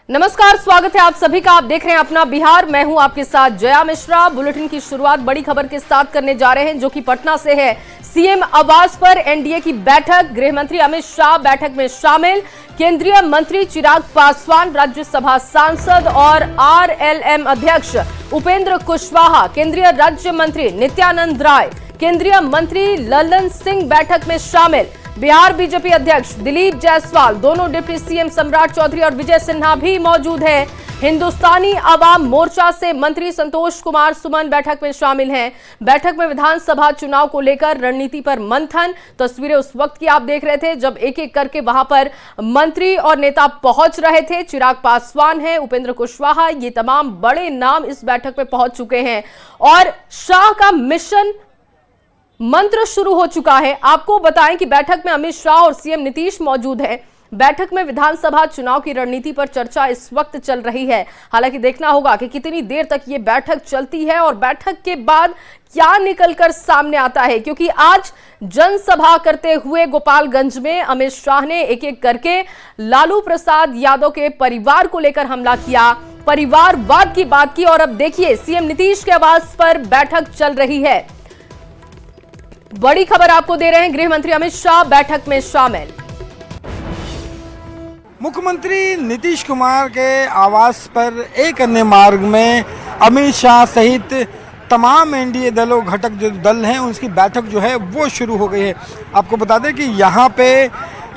नमस्कार, स्वागत है आप सभी का। आप देख रहे हैं अपना बिहार। मैं हूं आपके साथ जया मिश्रा। बुलेटिन की शुरुआत बड़ी खबर के साथ करने जा रहे हैं जो कि पटना से है। सीएम आवास पर एनडीए की बैठक, गृह मंत्री अमित शाह बैठक में शामिल, केंद्रीय मंत्री चिराग पासवान, राज्यसभा सांसद और आरएलएम अध्यक्ष उपेंद्र कुशवाहा, केंद्रीय राज्य मंत्री नित्यानंद राय, केंद्रीय मंत्री ललन सिंह बैठक में शामिल, बिहार बीजेपी अध्यक्ष दिलीप जायसवाल, दोनों डिप्टी सीएम सम्राट चौधरी और विजय सिन्हा भी मौजूद हैं। हिंदुस्तानी आवाम मोर्चा से मंत्री संतोष कुमार सुमन बैठक में शामिल हैं। बैठक में विधानसभा चुनाव को लेकर रणनीति पर मंथन। तस्वीरें उस वक्त की आप देख रहे थे जब एक एक करके वहां पर मंत्री और नेता पहुंच रहे थे। चिराग पासवान है, उपेंद्र कुशवाहा, ये तमाम बड़े नाम इस बैठक में पहुंच चुके हैं और शाह का मिशन मंत्र शुरू हो चुका है। आपको बताएं कि बैठक में अमित शाह और सीएम नीतीश मौजूद हैं। बैठक में विधानसभा चुनाव की रणनीति पर चर्चा इस वक्त चल रही है। हालांकि देखना होगा कि कितनी देर तक ये बैठक चलती है और बैठक के बाद क्या निकलकर सामने आता है, क्योंकि आज जनसभा करते हुए गोपालगंज में अमित शाह ने एक एक करके लालू प्रसाद यादव के परिवार को लेकर हमला किया, परिवारवाद की बात की। और अब देखिए सीएम नीतीश के आवास पर बैठक चल रही है। बड़ी खबर आपको दे रहे हैं, गृह मंत्री अमित शाह बैठक में शामिल। मुख्यमंत्री नीतीश कुमार के आवास पर एक अन्य मार्ग में अमित शाह सहित तमाम एनडीए दलों घटक जो दल हैं उसकी बैठक जो है वो शुरू हो गई है। आपको बता दें कि यहाँ पे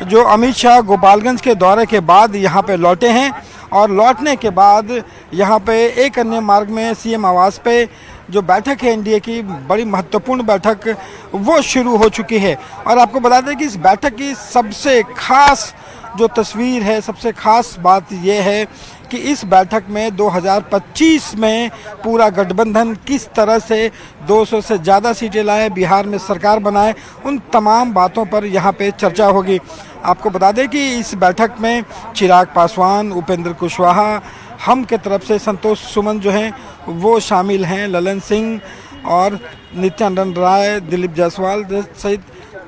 जो अमित शाह गोपालगंज के दौरे के बाद यहाँ पे लौटे हैं और लौटने के बाद यहाँ पे एक अन्य मार्ग में सीएम आवास पे जो बैठक है एनडीए की, बड़ी महत्वपूर्ण बैठक वो शुरू हो चुकी है। और आपको बता दें कि इस बैठक की सबसे खास जो तस्वीर है, सबसे खास बात यह है कि इस बैठक में 2025 में पूरा गठबंधन किस तरह से 200 से ज़्यादा सीटें लाए, बिहार में सरकार बनाए, उन तमाम बातों पर यहाँ पे चर्चा होगी। आपको बता दें कि इस बैठक में चिराग पासवान, उपेंद्र कुशवाहा, हम के तरफ से संतोष सुमन जो हैं वो शामिल हैं, ललन सिंह और नित्यानंद राय, दिलीप जायसवाल सहित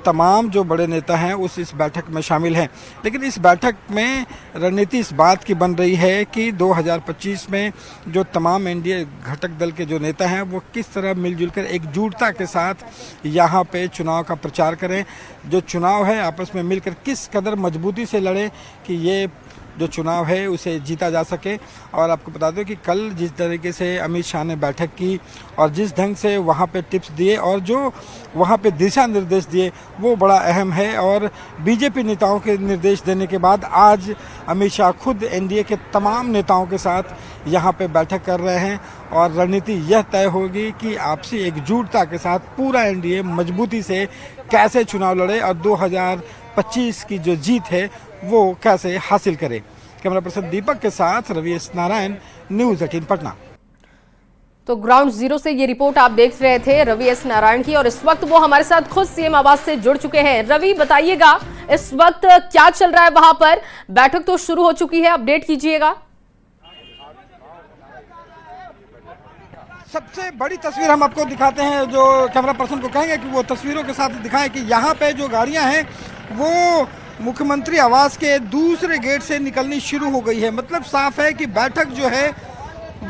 तमाम जो बड़े नेता हैं उस इस बैठक में शामिल हैं। लेकिन इस बैठक में रणनीति इस बात की बन रही है कि 2025 में जो तमाम एनडीए घटक दल के जो नेता हैं वो किस तरह मिलजुल कर एकजुटता के साथ यहाँ पे चुनाव का प्रचार करें, जो चुनाव है आपस में मिलकर किस कदर मजबूती से लड़ें कि ये जो चुनाव है उसे जीता जा सके। और आपको बता दो कि कल जिस तरीके से अमित शाह ने बैठक की और जिस ढंग से वहाँ पे टिप्स दिए और जो वहाँ पे दिशा निर्देश दिए वो बड़ा अहम है। और बीजेपी नेताओं के निर्देश देने के बाद आज अमित शाह खुद एनडीए के तमाम नेताओं के साथ यहाँ पे बैठक कर रहे हैं और रणनीति यह तय होगी कि आपसी एकजुटता के साथ पूरा एनडीए मजबूती से कैसे चुनाव लड़े और 2025 की जो जीत है वो कैसे हासिल करे। कैमरा पर्सन दीपक के साथ रवि एस नारायण, न्यूज़ 18 पटना। तो ग्राउंड जीरो से ये रिपोर्ट आप देख रहे थे रवि एस नारायण की और इस वक्त वो हमारे साथ खुद सीएम आवास से जुड़ चुके हैं। रवि, बताइएगा इस वक्त क्या चल रहा है वहां पर? बैठक तो शुरू हो चुकी है, अपडेट कीजिएगा। सबसे बड़ी तस्वीर हम आपको दिखाते हैं, जो कैमरा पर्सन को कहेंगे कि वो तस्वीरों के साथ दिखाएं कि यहाँ पे जो गाड़ियाँ हैं वो मुख्यमंत्री आवास के दूसरे गेट से निकलनी शुरू हो गई है। मतलब साफ है कि बैठक जो है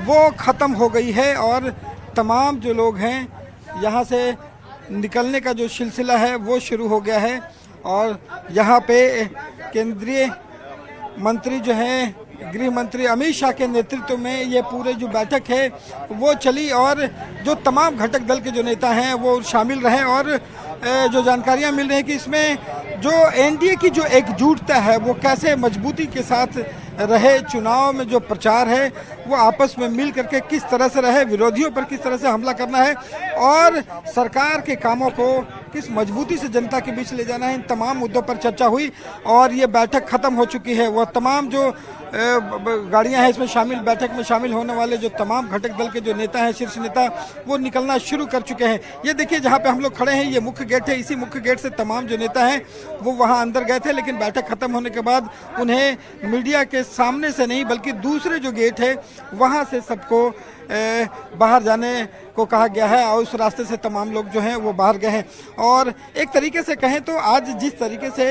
वो ख़त्म हो गई है और तमाम जो लोग हैं यहाँ से निकलने का जो सिलसिला है वो शुरू हो गया है। और यहाँ पे केंद्रीय मंत्री जो हैं, गृह मंत्री अमित शाह के नेतृत्व में ये पूरे जो बैठक है वो चली और जो तमाम घटक दल के जो नेता हैं वो शामिल रहे। और जो जानकारियां मिल रही हैं कि इसमें जो एनडीए की जो एकजुटता है वो कैसे मजबूती के साथ रहे, चुनाव में जो प्रचार है वो आपस में मिल करके किस तरह से रहे, विरोधियों पर किस तरह से हमला करना है और सरकार के कामों को किस मजबूती से जनता के बीच ले जाना है, इन तमाम मुद्दों पर चर्चा हुई। और ये बैठक ख़त्म हो चुकी है। वह तमाम जो गाड़ियां हैं इसमें शामिल, बैठक में शामिल होने वाले जो तमाम घटक दल के जो नेता हैं, शीर्ष नेता, वो निकलना शुरू कर चुके हैं। ये देखिए जहाँ पे हम लोग खड़े हैं ये मुख्य गेट है, इसी मुख्य गेट से तमाम जो नेता हैं वो वहाँ अंदर गए थे, लेकिन बैठक खत्म होने के बाद उन्हें मीडिया के सामने से नहीं बल्कि दूसरे जो गेट है वहाँ से सबको बाहर जाने को कहा गया है और उस रास्ते से तमाम लोग जो हैं वो बाहर गए हैं। और एक तरीके से कहें तो आज जिस तरीके से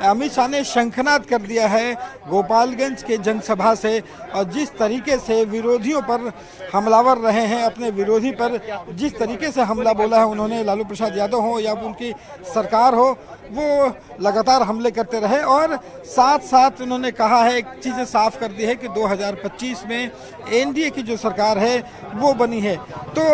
अमित शाह ने शंखनाद कर दिया है गोपालगंज के जनसभा से, और जिस तरीके से विरोधियों पर हमलावर रहे हैं, अपने विरोधी पर जिस तरीके से हमला बोला है उन्होंने, लालू प्रसाद यादव हो या उनकी सरकार हो, वो लगातार हमले करते रहे। और साथ साथ उन्होंने कहा है, एक चीज़ें साफ कर दी है कि 2025 में एनडीए की जो सरकार है वो बनी है। तो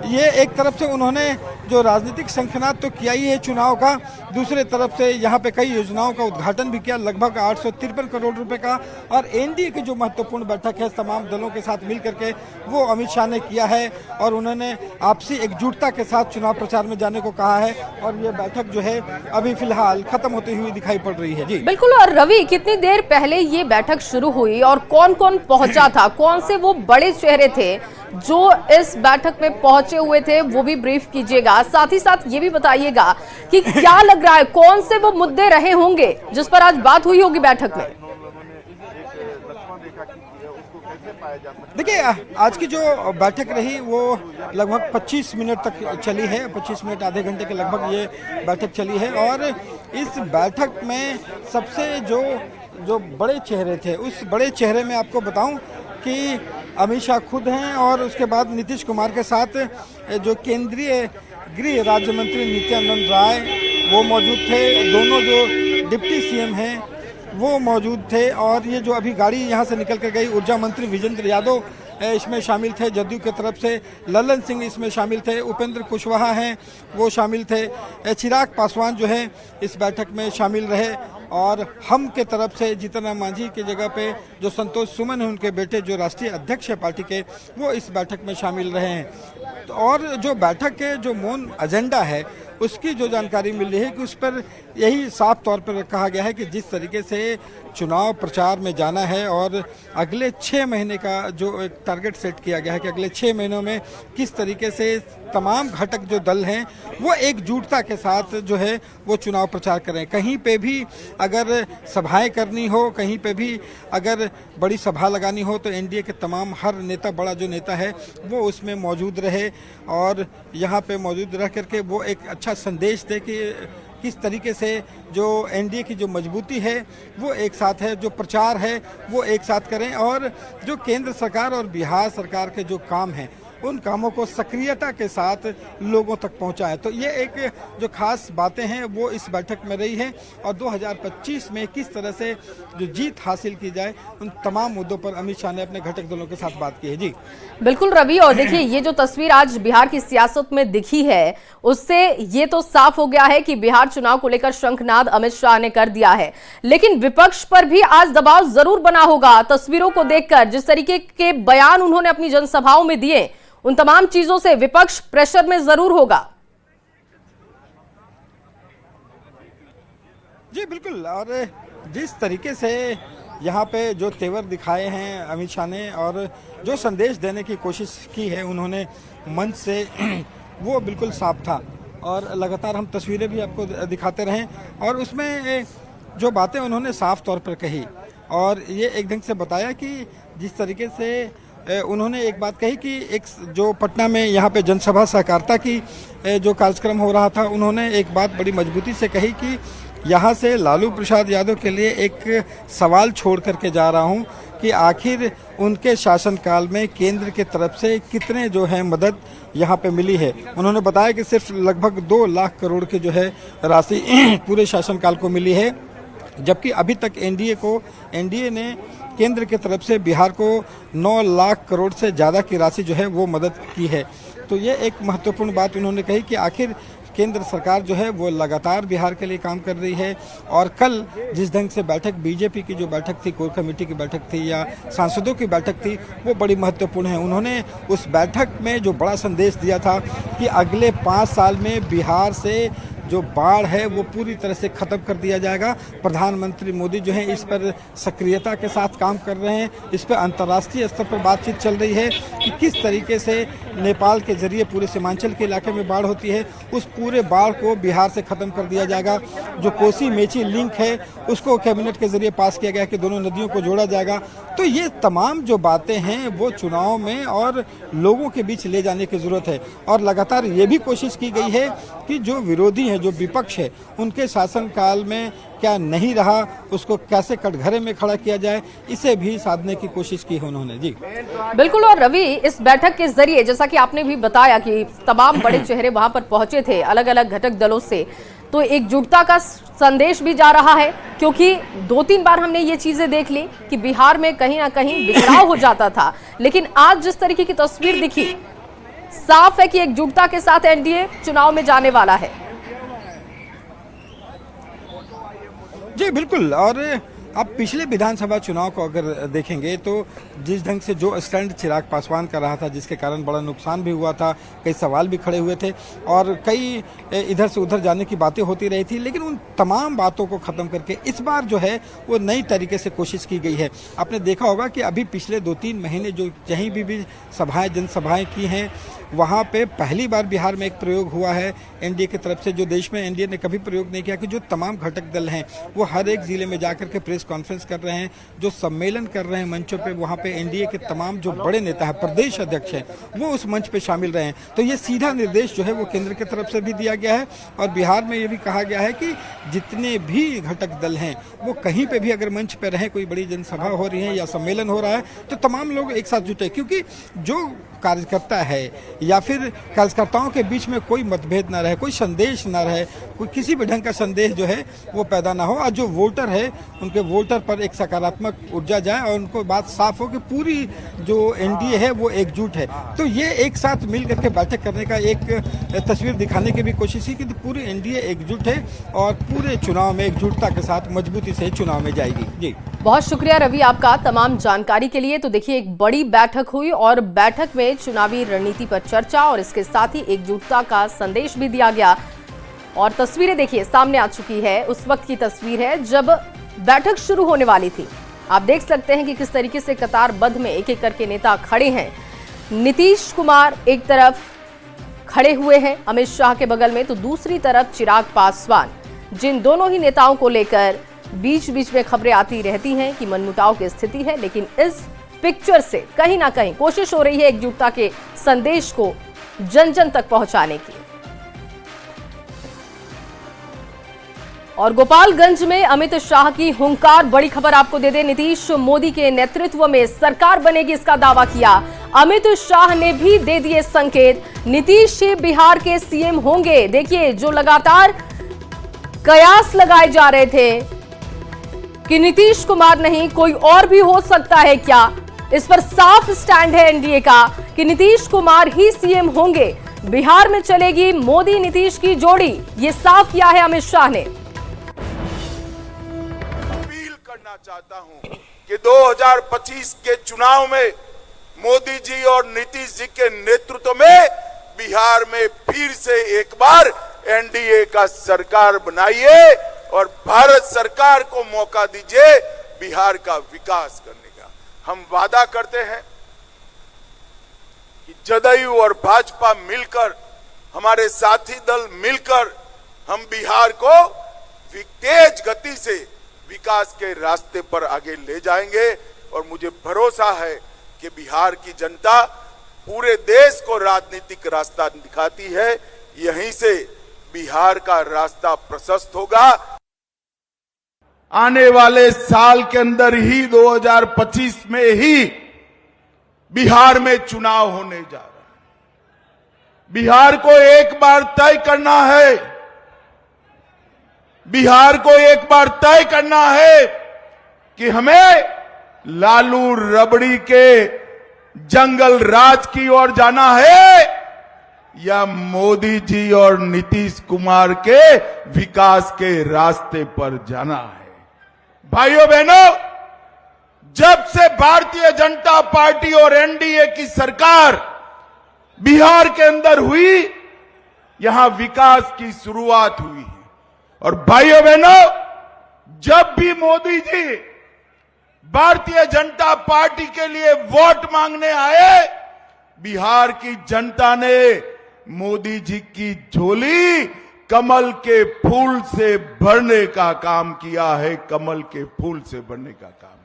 ये एक तरफ से उन्होंने जो राजनीतिक शंखनाद तो किया ही है चुनाव का, दूसरे तरफ से यहाँ पे कई योजनाओं का उद्घाटन भी किया, लगभग 853 करोड़ रुपए का। और एनडीए की जो महत्वपूर्ण बैठक है तमाम दलों के साथ मिल करके वो अमित शाह ने किया है और उन्होंने आपसी एकजुटता के साथ चुनाव प्रचार में जाने को कहा है। और ये बैठक जो है अभी फिलहाल खत्म होती हुई दिखाई पड़ रही है। जी बिल्कुल। और रवि, कितनी देर पहले ये बैठक शुरू हुई और कौन कौन पहुंचा था, कौन से वो बड़े चेहरे थे जो इस बैठक में पहुंचे हुए थे, वो भी ब्रीफ कीजिएगा। साथ ही साथ ये भी बताइएगा कि क्या लग रहा है, कौन से वो मुद्दे रहे होंगे जिस पर आज बात हुई होगी बैठक में। देखिए, आज की जो बैठक रही वो लगभग 25 मिनट तक चली है, 25 मिनट आधे घंटे के लगभग ये बैठक चली है। और इस बैठक में सबसे जो बड़े चेहरे थे, उस बड़े चेहरे में आपको बताऊं कि अमित शाह खुद हैं और उसके बाद नीतीश कुमार के साथ जो केंद्रीय गृह राज्य मंत्री नित्यानंद राय वो मौजूद थे, दोनों जो डिप्टी सीएम हैं वो मौजूद थे। और ये जो अभी गाड़ी यहाँ से निकल कर गई, ऊर्जा मंत्री विजेंद्र यादव इसमें शामिल थे, जदयू की तरफ से ललन सिंह इसमें शामिल थे, उपेंद्र कुशवाहा हैं वो शामिल थे, चिराग पासवान जो है इस बैठक में शामिल रहे। और हम के तरफ से जीतन राम मांझी की जगह पे जो संतोष सुमन है, उनके बेटे जो राष्ट्रीय अध्यक्ष है पार्टी के, वो इस बैठक में शामिल रहे हैं। और जो बैठक के जो मूल एजेंडा है उसकी जो जानकारी मिल रही है कि उस पर यही साफ तौर पर कहा गया है कि जिस तरीके से चुनाव प्रचार में जाना है और अगले 6 महीने का जो एक टारगेट सेट किया गया है कि अगले 6 महीनों में किस तरीके से तमाम घटक जो दल हैं वो एकजुटता के साथ जो है वो चुनाव प्रचार करें। कहीं पे भी अगर सभाएं करनी हो, कहीं पे भी अगर बड़ी सभा लगानी हो, तो एनडीए के तमाम हर नेता, बड़ा जो नेता है वो उसमें मौजूद रहे और यहाँ पे मौजूद रह करके वो एक अच्छा संदेश दे कि किस तरीके से जो एनडीए की जो मजबूती है वो एक साथ है, जो प्रचार है वो एक साथ करें और जो केंद्र सरकार और बिहार सरकार के जो काम हैं उन कामों को सक्रियता के साथ लोगों तक पहुंचाएं। तो ये एक जो खास बातें हैं वो इस बैठक में रही है और 2025 में किस तरह से जो जीत हासिल की जाए उन तमाम मुद्दों पर अमित शाह ने अपने घटक दलों के साथ बात की है। जी बिल्कुल रवि, और देखिए ये जो तस्वीर आज बिहार की सियासत में दिखी है उससे ये तो साफ हो गया है कि बिहार चुनाव को लेकर शंखनाद अमित शाह ने कर दिया है, लेकिन विपक्ष पर भी आज दबाव जरूर बना होगा। तस्वीरों को देखकर जिस तरीके के बयान उन्होंने अपनी जनसभाओं में दिए, उन तमाम चीजों से विपक्ष प्रेशर में जरूर होगा। जी बिल्कुल। और जिस तरीके से यहाँ पे जो तेवर दिखाए हैं अमित शाह ने और जो संदेश देने की कोशिश की है उन्होंने मंच से, वो बिल्कुल साफ था। और लगातार हम तस्वीरें भी आपको दिखाते रहें और उसमें जो बातें उन्होंने साफ तौर पर कही और ये एक ढंग से बताया कि जिस तरीके से उन्होंने एक बात कही कि एक जो पटना में यहाँ पे जनसभा सहकारिता की जो कार्यक्रम हो रहा था, उन्होंने एक बात बड़ी मजबूती से कही कि यहाँ से लालू प्रसाद यादव के लिए एक सवाल छोड़ करके जा रहा हूँ कि आखिर उनके शासनकाल में केंद्र की तरफ से कितने जो है मदद यहाँ पे मिली है। उन्होंने बताया कि सिर्फ लगभग 2 लाख करोड़ की जो है राशि पूरे शासनकाल को मिली है, जबकि अभी तक एनडीए ने केंद्र की तरफ से बिहार को 9 लाख करोड़ से ज़्यादा की राशि जो है वो मदद की है। तो ये एक महत्वपूर्ण बात उन्होंने कही कि आखिर केंद्र सरकार जो है वो लगातार बिहार के लिए काम कर रही है। और कल जिस ढंग से बैठक, बीजेपी की जो बैठक थी, कोर कमेटी की बैठक थी या सांसदों की बैठक थी, वो बड़ी महत्वपूर्ण है। उन्होंने उस बैठक में जो बड़ा संदेश दिया था कि अगले 5 साल में बिहार से जो बाढ़ है वो पूरी तरह से खत्म कर दिया जाएगा। प्रधानमंत्री मोदी जो है इस पर सक्रियता के साथ काम कर रहे हैं। इस पर अंतर्राष्ट्रीय स्तर पर बातचीत चल रही है कि किस तरीके से नेपाल के जरिए पूरे सीमांचल के इलाके में बाढ़ होती है, उस पूरे बाढ़ को बिहार से खत्म कर दिया जाएगा। जो कोसी मेची लिंक है उसको कैबिनेट के जरिए पास किया गया कि दोनों नदियों को जोड़ा जाएगा। तो ये तमाम जो बातें हैं वो चुनाव में और लोगों के बीच ले जाने की जरूरत है। और लगातार ये भी कोशिश की गई है कि जो विरोधी हैं, जो विपक्ष है, उनके शासनकाल में क्या नहीं रहा उसको कैसे कटघरे में खड़ा किया जाए, इसे भी साधने की कोशिश की है उन्होंने। जी बिल्कुल। और रवि, इस बैठक के जरिए जैसा कि आपने भी बताया कि तमाम बड़े चेहरे वहां पर पहुंचे थे अलग अलग घटक दलों से, तो एकजुटता का संदेश भी जा रहा है। क्योंकि 2-3 बार हमने ये चीजें देख ली कि बिहार में कहीं ना कहीं बिखराव हो जाता था, लेकिन आज जिस तरीके की तस्वीर दिखी, साफ है कि एकजुटता के साथ एनडीए चुनाव में जाने वाला है। जी बिल्कुल। और अब पिछले विधानसभा चुनाव को अगर देखेंगे तो जिस ढंग से जो स्टैंड चिराग पासवान कर रहा था, जिसके कारण बड़ा नुकसान भी हुआ था, कई सवाल भी खड़े हुए थे और कई इधर से उधर जाने की बातें होती रही थी, लेकिन उन तमाम बातों को ख़त्म करके इस बार जो है वो नई तरीके से कोशिश की गई है। आपने देखा होगा कि अभी पिछले 2-3 महीने जो कहीं भी सभाएं, जनसभाएं की हैं, वहाँ पे पहली बार बिहार में एक प्रयोग हुआ है एनडीए की तरफ से, जो देश में एनडीए ने कभी प्रयोग नहीं किया, कि जो तमाम घटक दल हैं वो हर एक जिले में जाकर के प्रेस कॉन्फ्रेंस कर रहे हैं, जो सम्मेलन कर रहे हैं मंचों पे, वहाँ पे एनडीए के तमाम जो बड़े नेता हैं, प्रदेश अध्यक्ष हैं, वो उस मंच पे शामिल रहे हैं। तो ये सीधा निर्देश जो है वो केंद्र की तरफ से भी दिया गया है और बिहार में ये भी कहा गया है कि जितने भी घटक दल हैं वो कहीं पे भी अगर मंच पे रहें, कोई बड़ी जनसभा हो रही है या सम्मेलन हो रहा है, तो तमाम लोग एक साथ जुटे, क्योंकि जो कार्यकर्ता है या फिर कार्यकर्ताओं के बीच में कोई मतभेद ना रहे, कोई संदेश ना रहे, कोई किसी भी ढंग का संदेश जो है वो पैदा ना हो, और जो वोटर है उनके वोटर पर एक सकारात्मक ऊर्जा जाए और उनको बात साफ हो कि पूरी जो एनडीए है वो एकजुट है। तो ये एक साथ मिल करके बैठक करने का एक तस्वीर दिखाने की भी कोशिश की कि पूरी एनडीए एकजुट है और पूरे चुनाव में एकजुटता के साथ मजबूती से चुनाव में जाएगी। जी बहुत शुक्रिया रवि आपका तमाम जानकारी के लिए। तो देखिए, एक बड़ी बैठक हुई और बैठक में चुनावी रणनीति पर चर्चा और इसके साथ ही एकजुटता का संदेश भी दिया गया। और तस्वीरें देखिए सामने आ चुकी है, उस वक्त की तस्वीर है जब बैठक शुरू होने वाली थी। आप देख सकते हैं कि किस तरीके से कतारबद्ध में एक एक करके नेता खड़े हैं। नीतीश कुमार एक तरफ खड़े हुए हैं अमित शाह के बगल में, तो दूसरी तरफ चिराग पासवान, जिन दोनों ही नेताओं को लेकर बीच बीच में खबरें आती रहती हैं कि मनमुटाव की स्थिति है, लेकिन इस पिक्चर से कहीं ना कहीं कोशिश हो रही है एकजुटता के संदेश को जन जन तक पहुंचाने की। और गोपालगंज में अमित शाह की हुंकार, बड़ी खबर आपको दे दे, नीतीश मोदी के नेतृत्व में सरकार बनेगी, इसका दावा किया। अमित शाह ने भी दे दिए संकेत, नीतीश बिहार के सीएम होंगे। देखिए, जो लगातार कयास लगाए जा रहे थे कि नीतीश कुमार नहीं कोई और भी हो सकता है क्या, इस पर साफ स्टैंड है एनडीए का कि नीतीश कुमार ही सीएम होंगे, बिहार में चलेगी मोदी नीतीश की जोड़ी, ये साफ किया है अमित शाह ने। अपील करना चाहता हूं कि 2025 के चुनाव में मोदी जी और नीतीश जी के नेतृत्व में बिहार में फिर से एक बार एनडीए का सरकार बनाइए और भारत सरकार को मौका दीजिए बिहार का विकास करने का। हम वादा करते हैं कि जदयू और भाजपा मिलकर, हमारे साथी दल मिलकर हम बिहार को तेज गति से विकास के रास्ते पर आगे ले जाएंगे। और मुझे भरोसा है कि बिहार की जनता पूरे देश को राजनीतिक रास्ता दिखाती है, यहीं से बिहार का रास्ता प्रशस्त होगा। आने वाले साल के अंदर ही 2025 में ही बिहार में चुनाव होने जा रहा है। बिहार को एक बार तय करना है, बिहार को एक बार तय करना है कि हमें लालू रबड़ी के जंगल राज की ओर जाना है या मोदी जी और नीतीश कुमार के विकास के रास्ते पर जाना है। भाइयों बहनों, जब से भारतीय जनता पार्टी और एनडीए की सरकार बिहार के अंदर हुई, यहां विकास की शुरुआत हुई है। और भाइयों बहनों, जब भी मोदी जी भारतीय जनता पार्टी के लिए वोट मांगने आए, बिहार की जनता ने मोदी जी की झोली कमल के फूल से भरने का काम किया है, कमल के फूल से भरने का काम।